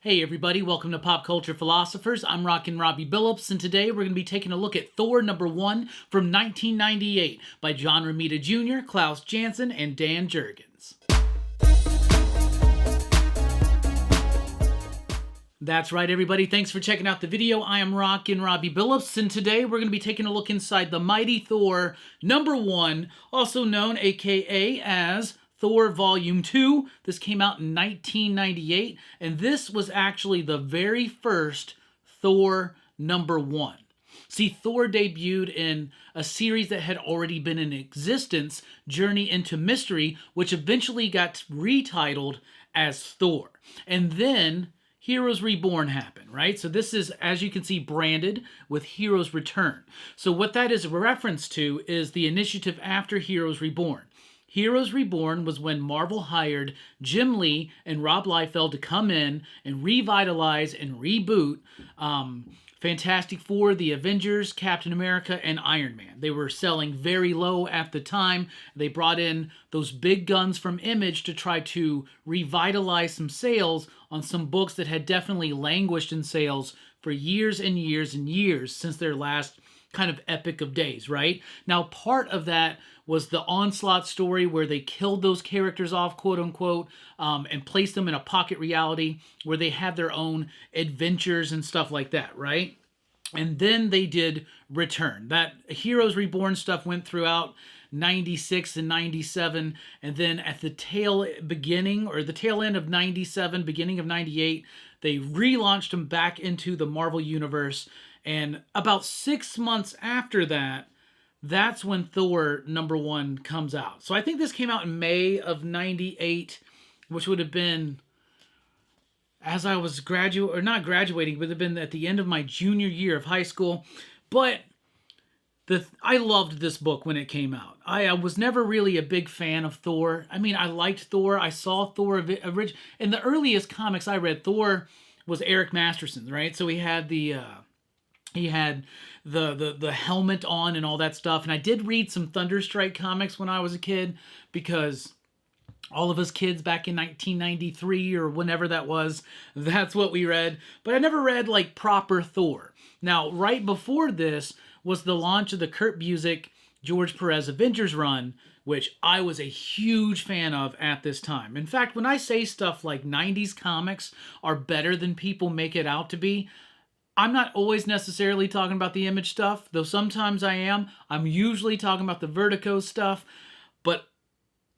Hey everybody, welcome to Pop Culture Philosophers. I'm Rockin' Robbie Billups, and today we're going to be taking a look at Thor #1 from 1998 by John Romita Jr., Klaus Jansen, and Dan Jurgens. That's right, everybody. Thanks for checking out the video. I am Rockin' Robbie Billups, and today we're going to be taking a look inside the mighty Thor #1, also known aka as Thor Volume 2. This came out in 1998, and this was actually the very first Thor #1. See, Thor debuted in a series that had already been in existence, Journey into Mystery, which eventually got retitled as Thor. And then Heroes Reborn happened, right? So this is, as you can see, branded with Heroes Return. So what that is a reference to is the initiative after Heroes Reborn. Heroes Reborn was when Marvel hired Jim Lee and Rob Liefeld to come in and revitalize and reboot Fantastic Four, the Avengers, Captain America, and Iron Man. They were selling very low at the time. They brought in those big guns from Image to try to revitalize some sales on some books that had definitely languished in sales for years and years and years since their last kind of epic of days, right? Now, part of that was the Onslaught story where they killed those characters off, quote unquote, and placed them in a pocket reality where they had their own adventures and stuff like that, right? And then they did Return. That Heroes Reborn stuff went throughout 96 and 97, and then at the tail end of 97, beginning of 98, they relaunched them back into the Marvel Universe. And about 6 months after that, that's when Thor #1 comes out. So I think this came out in May of 98, which would have been as I was not graduating, but it would have been at the end of my junior year of high school. But I loved this book when it came out. I was never really a big fan of Thor. I mean, I liked Thor. I saw Thor in the earliest comics I read. Thor was Eric Masterson's, right? So he had the helmet on and all that stuff. And I did read some Thunderstrike comics when I was a kid, because all of us kids back in 1993 or whenever that was, that's what we read. But I never read like proper Thor. Now, right before this was the launch of the Kurt Busiek, George Perez Avengers run, which I was a huge fan of at this time. In fact, when I say stuff like 90s comics are better than people make it out to be, I'm not always necessarily talking about the Image stuff, though sometimes I am. I'm usually talking about the Vertigo stuff, but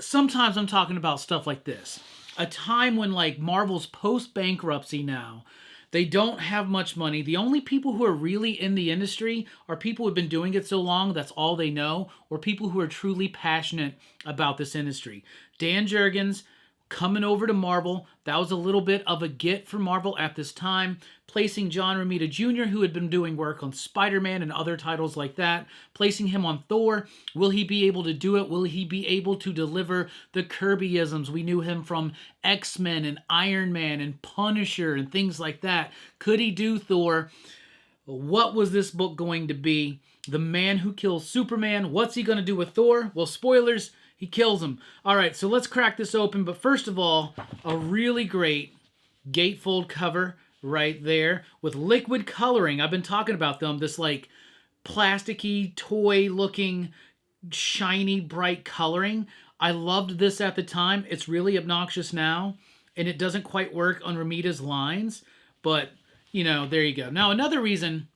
sometimes I'm talking about stuff like this. A time when, like, Marvel's post-bankruptcy now, they don't have much money. The only people who are really in the industry are people who have been doing it so long, that's all they know, or people who are truly passionate about this industry. Dan Jurgens coming over to Marvel, that was a little bit of a get for Marvel at this time, placing John Romita Jr., who had been doing work on Spider-Man and other titles like that, placing him on Thor. Will he be able to do it? Will he be able to deliver the Kirbyisms? We knew him from X-Men and Iron Man and Punisher and things like that. Could he do Thor? What was this book going to be? The man who kills Superman. What's he going to do with Thor? Well, spoilers, he kills him. All right, so let's crack this open. But first of all, a really great gatefold cover right there with liquid coloring. I've been talking about them. This like plasticky, toy-looking, shiny, bright coloring. I loved this at the time. It's really obnoxious now, and it doesn't quite work on Romita's lines. But, you know, there you go. Now, another reason...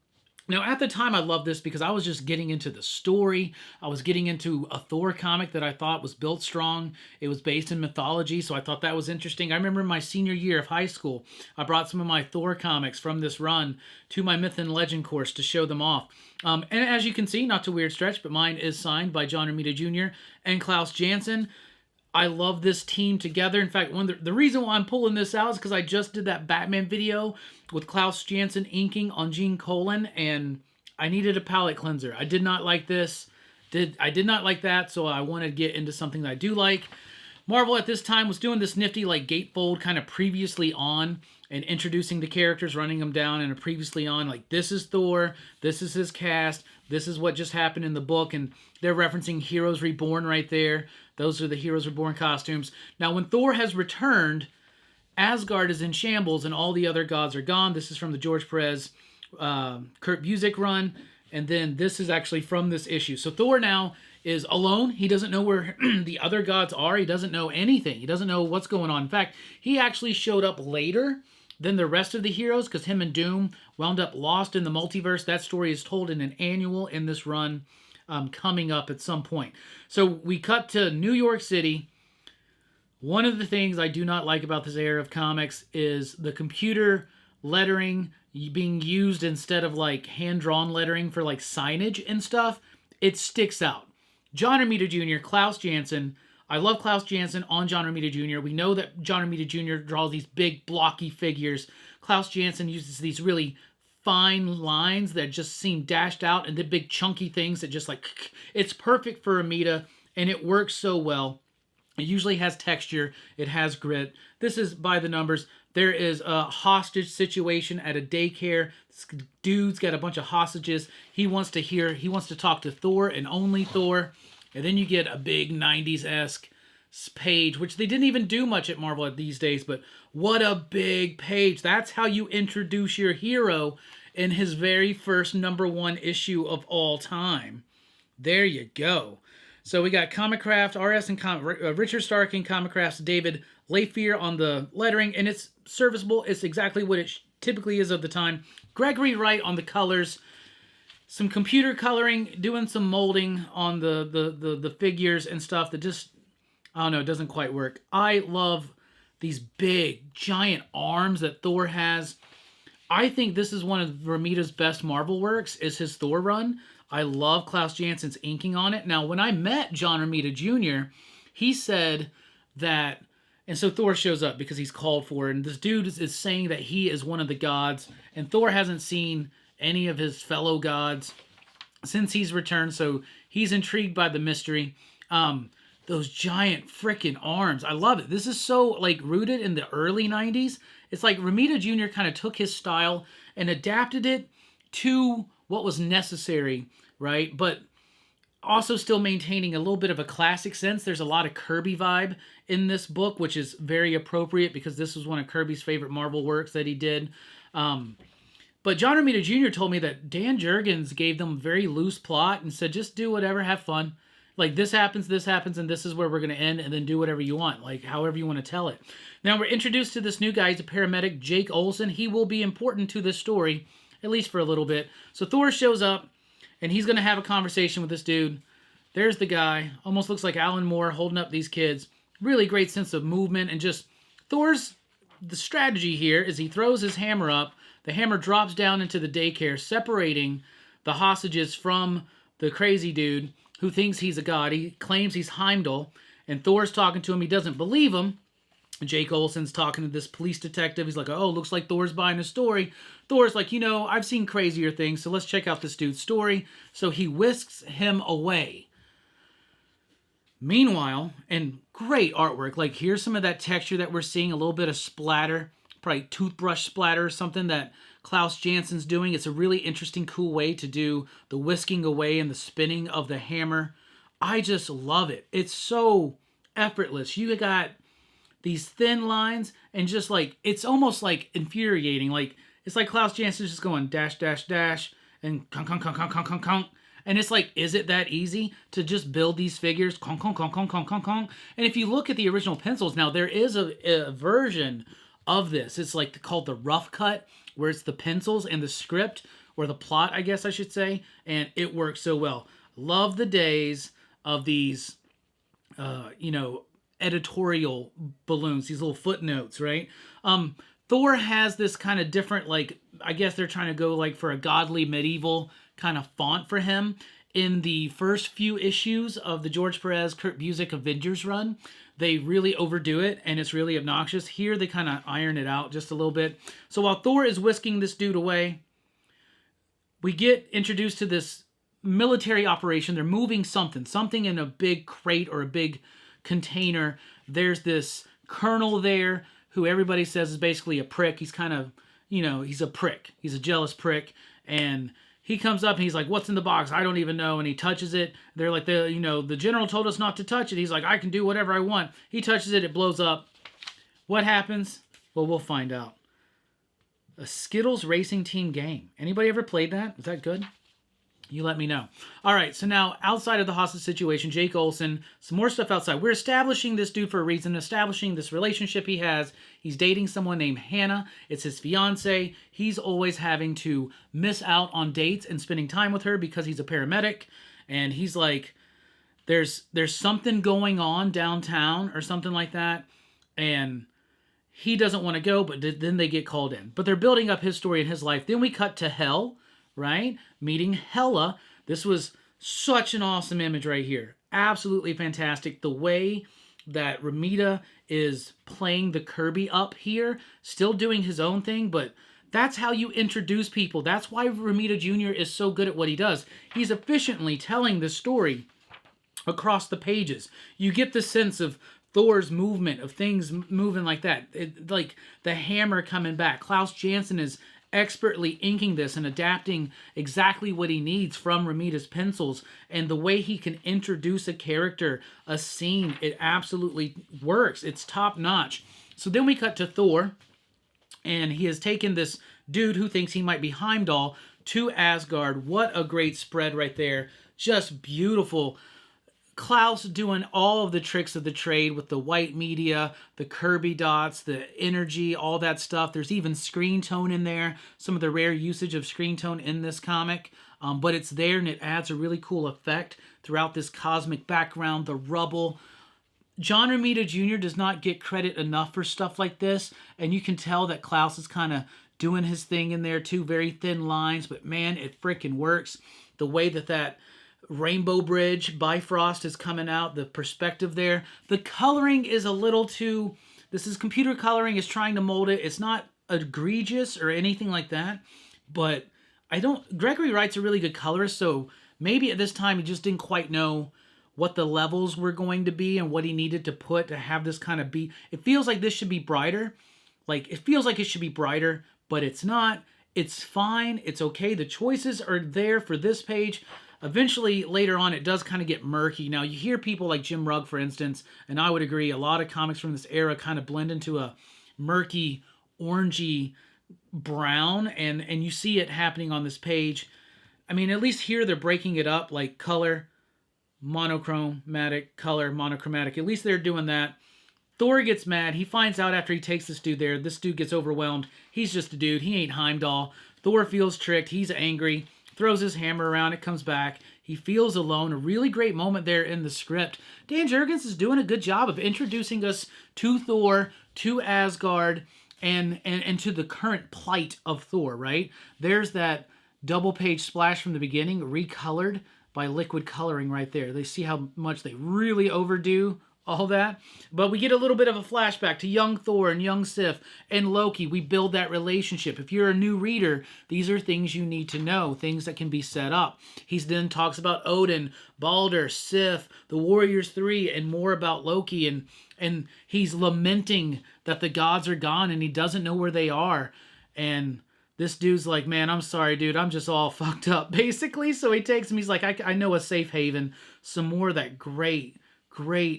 Now, at the time, I loved this because I was just getting into the story. I was getting into a Thor comic that I thought was built strong. It was based in mythology, so I thought that was interesting. I remember in my senior year of high school, I brought some of my Thor comics from this run to my Myth and Legend course to show them off. And as you can see, not to weird stretch, but mine is signed by John Romita Jr. and Klaus Jansen. I love this team together. In fact, the reason why I'm pulling this out is because I just did that Batman video with Klaus Jansen inking on Gene Colan, and I needed a palette cleanser. I did not like this. I did not like that, so I wanted to get into something that I do like. Marvel at this time was doing this nifty like gatefold kind of previously on and introducing the characters, running them down in a previously on, like this is Thor, this is his cast, this is what just happened in the book, and they're referencing Heroes Reborn right there. Those are the Heroes Reborn costumes. Now, when Thor has returned, Asgard is in shambles and all the other gods are gone. This is from the George Perez Kurt Busiek run. And then this is actually from this issue. So Thor now is alone. He doesn't know where the other gods are. He doesn't know anything. He doesn't know what's going on. In fact, he actually showed up later than the rest of the heroes because him and Doom wound up lost in the multiverse. That story is told in an annual in this run coming up at some point. So we cut to New York City. One of the things I do not like about this era of comics is the computer lettering being used instead of like hand-drawn lettering for like signage and stuff. It sticks out. John Romita Jr., Klaus Jansen. I love Klaus Jansen on John Romita Jr. We know that John Romita Jr. draws these big blocky figures. Klaus Jansen uses these really fine lines that just seem dashed out and the big chunky things that just like, it's perfect for Romita and it works so well. It usually has texture. It has grit. This is by the numbers. There is a hostage situation at a daycare. This dude's got a bunch of hostages. He wants to talk to Thor and only Thor. And then you get a big 90s-esque page, which they didn't even do much at Marvel these days, but what a big page. That's how you introduce your hero in his very first #1 issue of all time. There you go. So we got Comicraft, RS and Richard Stark and Comicraft's David Lafier on the lettering, and it's serviceable. It's exactly what it typically is of the time. Gregory Wright on the colors. Some computer coloring, doing some molding on the figures and stuff that just, I don't know, it doesn't quite work. I love these big, giant arms that Thor has. I think this is one of Romita's best Marvel works, is his Thor run. I love Klaus Jansen's inking on it. Now, when I met John Romita Jr., he said that, and so Thor shows up because he's called for it, and this dude is saying that he is one of the gods, and Thor hasn't seen any of his fellow gods since he's returned, so he's intrigued by the mystery. Those giant freaking arms. I love it. This is so, like, rooted in the early 90s. It's like Romita Jr. kind of took his style and adapted it to what was necessary, right? But also still maintaining a little bit of a classic sense. There's a lot of Kirby vibe in this book, which is very appropriate because this was one of Kirby's favorite Marvel works that he did. But John Romita Jr. told me that Dan Jurgens gave them a very loose plot and said, just do whatever, have fun. Like, this happens, and this is where we're going to end, and then do whatever you want, like, however you want to tell it. Now, we're introduced to this new guy. He's a paramedic, Jake Olsen. He will be important to this story, at least for a little bit. So Thor shows up, and he's going to have a conversation with this dude. There's the guy. Almost looks like Alan Moore holding up these kids. Really great sense of movement, and just Thor's, the strategy here is he throws his hammer up. The hammer drops down into the daycare, separating the hostages from the crazy dude who thinks he's a god. He claims he's Heimdall, and Thor's talking to him. He doesn't believe him. Jake Olsen's talking to this police detective. He's like, oh, looks like Thor's buying a story. Thor's like, you know, I've seen crazier things, so let's check out this dude's story. So he whisks him away. Meanwhile, and great artwork, like here's some of that texture that we're seeing, a little bit of splatter, probably toothbrush splatter or something that Klaus Jansen's doing. It's a really interesting, cool way to do the whisking away and the spinning of the hammer. I just love it. It's so effortless. You got these thin lines and just like, it's almost like infuriating. Like, it's like Klaus Jansen's just going dash, dash, dash, and conk, conk, conk, conk, conk, conk, conk. And it's like, is it that easy to just build these figures? Conk, conk, conk, conk, conk, conk, conk. And if you look at the original pencils, now there is a version of this. It's like called the rough cut, where it's the pencils and the script, or the plot, I guess I should say, and it works so well. Love the days of these, you know, editorial balloons, these little footnotes, right? Thor has this kind of different, like, I guess they're trying to go like for a godly medieval kind of font for him. In the first few issues of the George Perez, Kurt Busiek Avengers run, they really overdo it, and it's really obnoxious. Here, they kind of iron it out just a little bit. So while Thor is whisking this dude away, we get introduced to this military operation. They're moving something in a big crate or a big container. There's this colonel there who everybody says is basically a prick. He's kind of, you know, he's a prick. He's a jealous prick, and he comes up and he's like, what's in the box? I don't even know. And he touches it. They're like, you know, the general told us not to touch it. He's like, I can do whatever I want. He touches it. It blows up. What happens? Well, we'll find out. A Skittles racing team game. Anybody ever played that? Is that good? You let me know. All right, so now outside of the hostage situation, Jake Olsen, some more stuff outside. We're establishing this dude for a reason, establishing this relationship he has. He's dating someone named Hannah. It's his fiance. He's always having to miss out on dates and spending time with her because he's a paramedic. And he's like, there's something going on downtown or something like that. And he doesn't want to go, but then they get called in. But they're building up his story and his life. Then we cut to hell, right? Meeting Hela. This was such an awesome image right here. Absolutely fantastic. The way that Romita is playing the Kirby up here, still doing his own thing, but that's how you introduce people. That's why Romita Jr. is so good at what he does. He's efficiently telling the story across the pages. You get the sense of Thor's movement, of things moving like that. Like the hammer coming back. Klaus Jansen is expertly inking this and adapting exactly what he needs from Romita's pencils, and the way he can introduce a character, a scene, it absolutely works. It's top notch. So then we cut to Thor, and he has taken this dude who thinks he might be Heimdall to Asgard. What a great spread right there. Just beautiful. Klaus doing all of the tricks of the trade with the white media, the Kirby dots, the energy, all that stuff. There's even screen tone in there, some of the rare usage of screen tone in this comic. But it's there, and it adds a really cool effect throughout this cosmic background, the rubble. John Romita Jr. does not get credit enough for stuff like this, and you can tell that Klaus is kind of doing his thing in there too, very thin lines, but man, it freaking works. The way that Rainbow Bridge, Bifrost is coming out, the perspective there. The coloring is a little too, this is computer coloring, is trying to mold it. It's not egregious or anything like that, but Gregory Wright's a really good colorist, so maybe at this time he just didn't quite know what the levels were going to be and what he needed to put to have this kind of be. It feels like this should be brighter. Like, it feels like it should be brighter, but it's not. It's fine. It's okay. The choices are there for this page. Eventually, later on, it does kind of get murky. Now, you hear people like Jim Rugg, for instance, and I would agree, a lot of comics from this era kind of blend into a murky, orangey brown, and you see it happening on this page. I mean, at least here they're breaking it up, like color, monochromatic, color, monochromatic. At least they're doing that. Thor gets mad. He finds out after he takes this dude there. This dude gets overwhelmed. He's just a dude. He ain't Heimdall. Thor feels tricked. He's angry. Throws his hammer around. It comes back. He feels alone. A really great moment there in the script. Dan Jurgens is doing a good job of introducing us to Thor, to Asgard, and to the current plight of Thor, right? There's that double-page splash from the beginning, recolored by liquid coloring right there. They see how much they really overdo all that. But we get a little bit of a flashback to young Thor and young Sif and Loki. We build that relationship. If you're a new reader, these are things you need to know, things that can be set up. He then talks about Odin, Balder, Sif, the Warriors 3, and more about Loki. And he's lamenting that the gods are gone and he doesn't know where they are. And this dude's like, man, I'm sorry, dude. I'm just all fucked up, basically. So he takes him. He's like, I know a safe haven. Some more of that great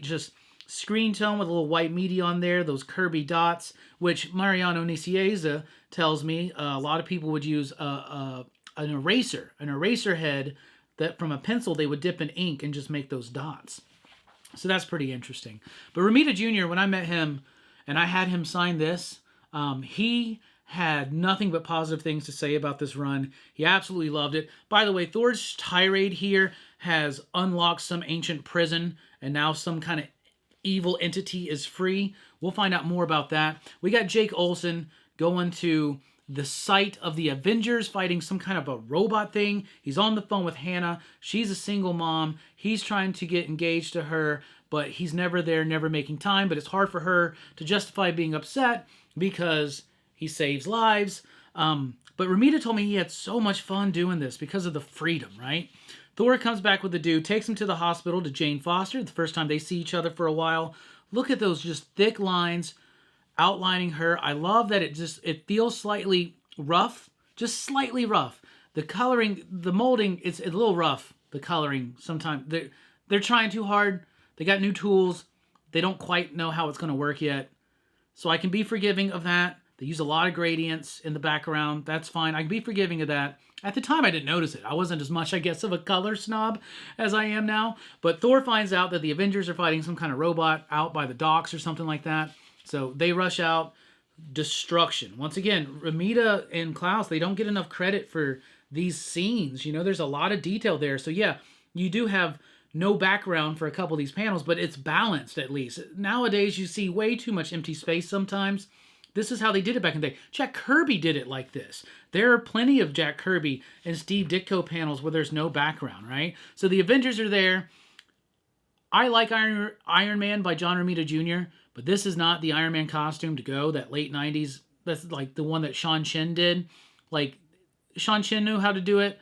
just screen tone with a little white media on there, those Kirby dots, which Mariano Nicieza tells me a lot of people would use an eraser head that from a pencil they would dip in ink and just make those dots. So that's pretty interesting. But Romita Jr., when I met him and I had him sign this, he had nothing but positive things to say about this run. He absolutely loved it. By the way, Thor's tirade here has unlocked some ancient prison, and now some kind of evil entity is free. We'll find out more about that. We got Jake Olsen going to the site of the Avengers, fighting some kind of a robot thing. He's on the phone with Hannah. She's a single mom. He's trying to get engaged to her, but he's never there, never making time. But it's hard for her to justify being upset because he saves lives. But Romita told me he had so much fun doing this because of the freedom, right? Thor comes back with the dude, takes him to the hospital to Jane Foster, the first time they see each other for a while. Look at those just thick lines outlining her. I love that it feels slightly rough, just slightly rough. The coloring, the molding, it's a little rough, the coloring sometimes. They're trying too hard. They got new tools. They don't quite know how it's going to work yet. So I can be forgiving of that. They use a lot of gradients in the background. That's fine. I can be forgiving of that. At the time, I didn't notice it. I wasn't as much, I guess, of a color snob as I am now. But Thor finds out that the Avengers are fighting some kind of robot out by the docks or something like that. So they rush out. Destruction. Once again, Romita and Klaus, they don't get enough credit for these scenes. You know, there's a lot of detail there. So yeah, you do have no background for a couple of these panels, but it's balanced at least. Nowadays, you see way too much empty space sometimes. This is how they did it back in the day. Jack Kirby did it like this. There are plenty of Jack Kirby and Steve Ditko panels where there's no background, right? So the Avengers are there. I like Iron Man by John Romita Jr., but this is not the Iron Man costume to go, that late 90s. That's like the one that Sean Shin did. Like, Sean Shin knew how to do it.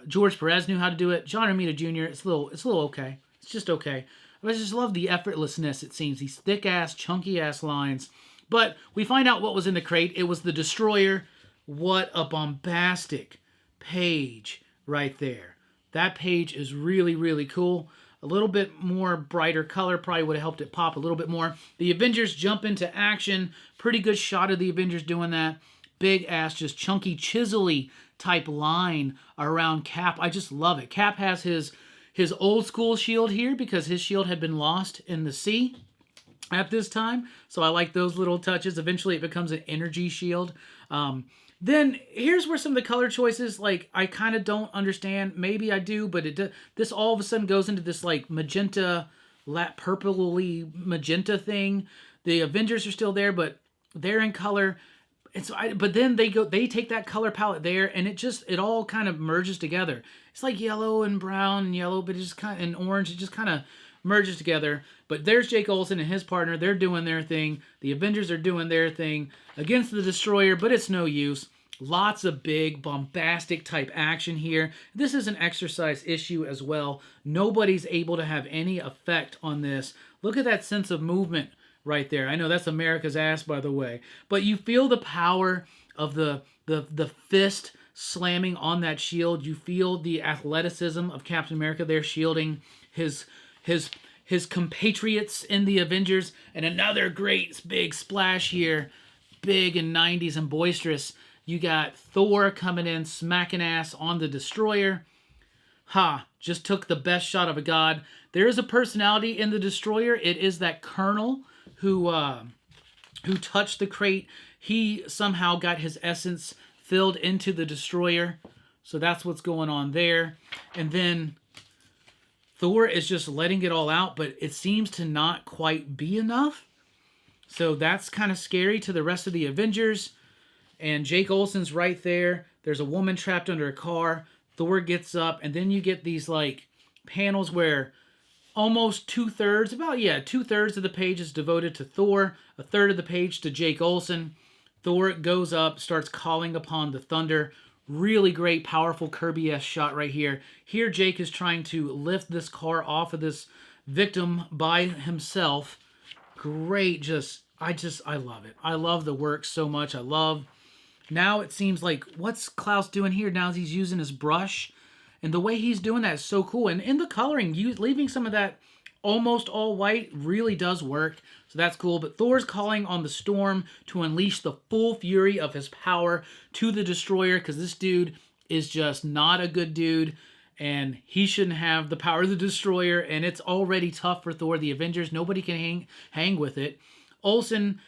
George Perez knew how to do it. John Romita Jr., it's a little okay. It's just okay. I just love the effortlessness, it seems. These thick-ass, chunky-ass lines. But we find out what was in the crate. It was the Destroyer. What a bombastic page right there. That page is really, really cool. A little bit more brighter color probably would have helped it pop a little bit more. The Avengers jump into action. Pretty good shot of the Avengers doing that. Big ass, just chunky, chiselly type line around Cap. I just love it. Cap has his old school shield here because his shield had been lost in the sea at this time. So I like those little touches. Eventually it becomes an energy shield. Then here's where some of the color choices, like, I kind of don't understand. Maybe I do, but this all of a sudden goes into this like magenta, purpley magenta thing. The Avengers are still there, but they're in color. But then they take that color palette there, and it all kind of merges together. It's like yellow and brown and yellow, but it just kind of, and orange. It just kind of merges together. But there's Jake Olsen and his partner. They're doing their thing. The Avengers are doing their thing against the Destroyer, but it's no use. Lots of big, bombastic type action here. This is an exercise issue as well. Nobody's able to have any effect on this. Look at that sense of movement right there. I know that's America's ass, by the way. But you feel the power of the fist slamming on that shield. You feel the athleticism of Captain America there shielding his compatriots in the Avengers. And another great big splash here. Big and 90s and boisterous. You got Thor coming in, smacking ass on the Destroyer. Just took the best shot of a god. There is a personality in the Destroyer. It is that Colonel who touched the crate. He somehow got his essence filled into the Destroyer. So that's what's going on there. And then Thor is just letting it all out, but it seems to not quite be enough. So that's kind of scary to the rest of the Avengers. And Jake Olsen's right there. There's a woman trapped under a car. Thor gets up, and then you get these like panels where almost two-thirds of the page is devoted to Thor, a third of the page to Jake Olsen. Thor goes up, starts calling upon the thunder. Really great, powerful Kirby-esque shot right here. Here Jake is trying to lift this car off of this victim by himself. Great, I love it. I love the work so much. Now it seems like, what's Klaus doing here? Now he's using his brush. And the way he's doing that is so cool. And in the coloring, leaving some of that almost all white really does work. So that's cool. But Thor's calling on the storm to unleash the full fury of his power to the Destroyer. Because this dude is just not a good dude. And he shouldn't have the power of the Destroyer. And it's already tough for Thor. The Avengers, nobody can hang with it. Olsen,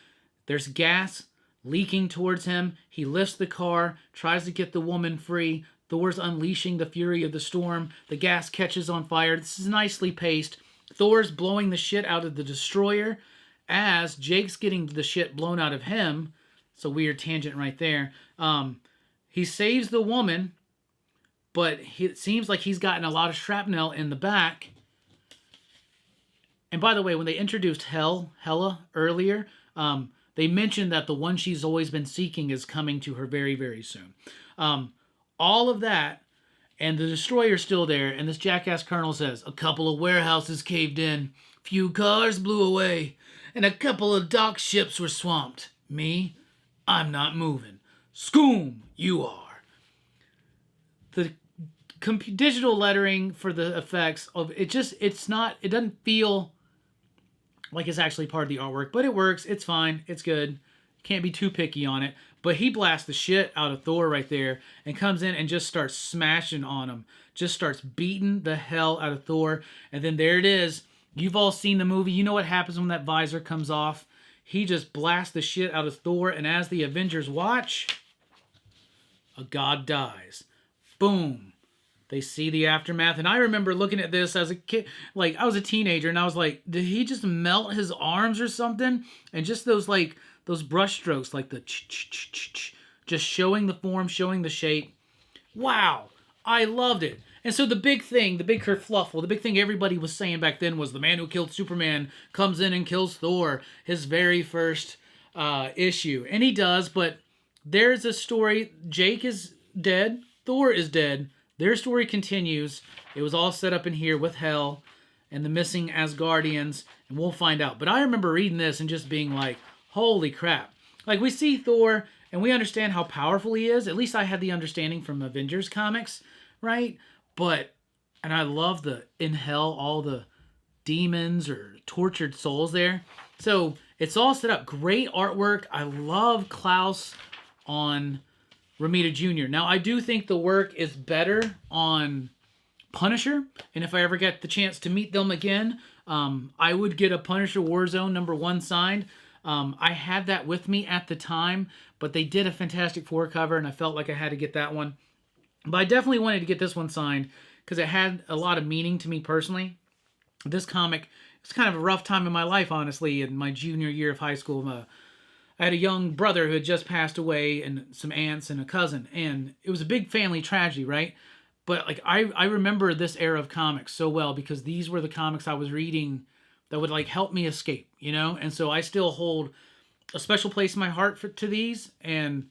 there's gas leaking towards him. He lifts the car, tries to get the woman free. Thor's unleashing the fury of the storm. The gas catches on fire. This is nicely paced. Thor's blowing the shit out of the Destroyer as Jake's getting the shit blown out of him. It's a weird tangent right there. He saves the woman, but it seems like he's gotten a lot of shrapnel in the back. And by the way, when they introduced Hela earlier, they mentioned that the one she's always been seeking is coming to her very, very soon. All of that, and the Destroyer's still there, and this jackass Colonel says, a couple of warehouses caved in, few cars blew away, and a couple of dock ships were swamped. Me? I'm not moving. Scoom, you are. The digital lettering for the effects of it doesn't feel like it's actually part of the artwork, but it works. It's fine. It's good. Can't be too picky on it. But he blasts the shit out of Thor right there and comes in and just starts smashing on him. Just starts beating the hell out of Thor. And then there it is. You've all seen the movie. You know what happens when that visor comes off. He just blasts the shit out of Thor. And as the Avengers watch, a god dies. Boom. They see the aftermath. And I remember looking at this as a kid. Like, I was a teenager. And I was like, did he just melt his arms or something? And just those, like, those brush strokes, like the just showing the form, showing the shape. Wow, I loved it. And so the big thing, the big kerfluffle, the big thing everybody was saying back then was the man who killed Superman comes in and kills Thor, his very first issue. And he does, but there's a story. Jake is dead. Thor is dead. Their story continues. It was all set up in here with Hel and the missing Asgardians, and we'll find out. But I remember reading this and just being like, holy crap. Like, we see Thor, and we understand how powerful he is. At least I had the understanding from Avengers comics, right? But, and I love in Hell, all the demons or tortured souls there. So, it's all set up. Great artwork. I love Klaus on Romita Jr. Now, I do think the work is better on Punisher. And if I ever get the chance to meet them again, I would get a Punisher Warzone #1 signed. I had that with me at the time, but they did a Fantastic Four cover, and I felt like I had to get that one. But I definitely wanted to get this one signed because it had a lot of meaning to me personally. This comic, it's kind of a rough time in my life, honestly, in my junior year of high school. I had a young brother who had just passed away, and some aunts and a cousin, and it was a big family tragedy, right? But like I remember this era of comics so well because these were the comics I was reading that would like help me escape, you know? And so I still hold a special place in my heart to these. And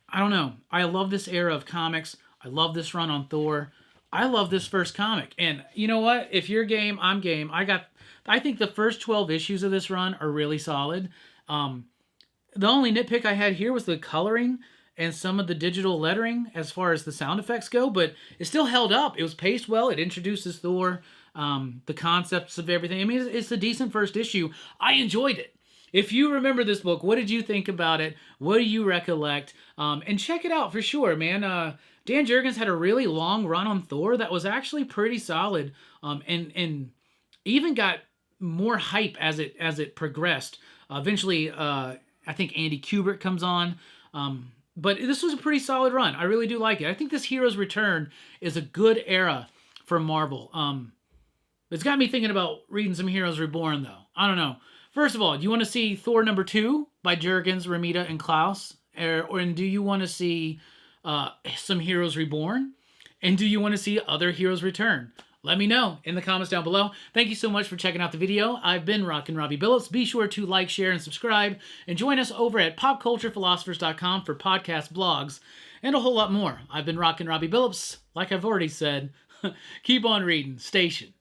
I don't know. I love this era of comics. I love this run on Thor. I love this first comic. And you know what? If you're game, I'm game. I think the first 12 issues of this run are really solid. The only nitpick I had here was the coloring and some of the digital lettering as far as the sound effects go, but it still held up. It was paced well. It introduces Thor. The concepts of everything. I mean, it's a decent first issue. I enjoyed it. If you remember this book, what did you think about it? What do you recollect? And check it out for sure, man. Dan Jurgens had a really long run on Thor that was actually pretty solid, and even got more hype as it progressed. Eventually, I think Andy Kubert comes on. But this was a pretty solid run. I really do like it. I think this Hero's Return is a good era for Marvel. It's got me thinking about reading some Heroes Reborn, though. I don't know. First of all, do you want to see Thor #2 by Jurgens, Romita, and Klaus? Or do you want to see some Heroes Reborn? And do you want to see other Heroes Return? Let me know in the comments down below. Thank you so much for checking out the video. I've been Rockin' Robbie Billups. Be sure to like, share, and subscribe. And join us over at popculturephilosophers.com for podcasts, blogs, and a whole lot more. I've been Rockin' Robbie Billups. Like I've already said, keep on reading. Station.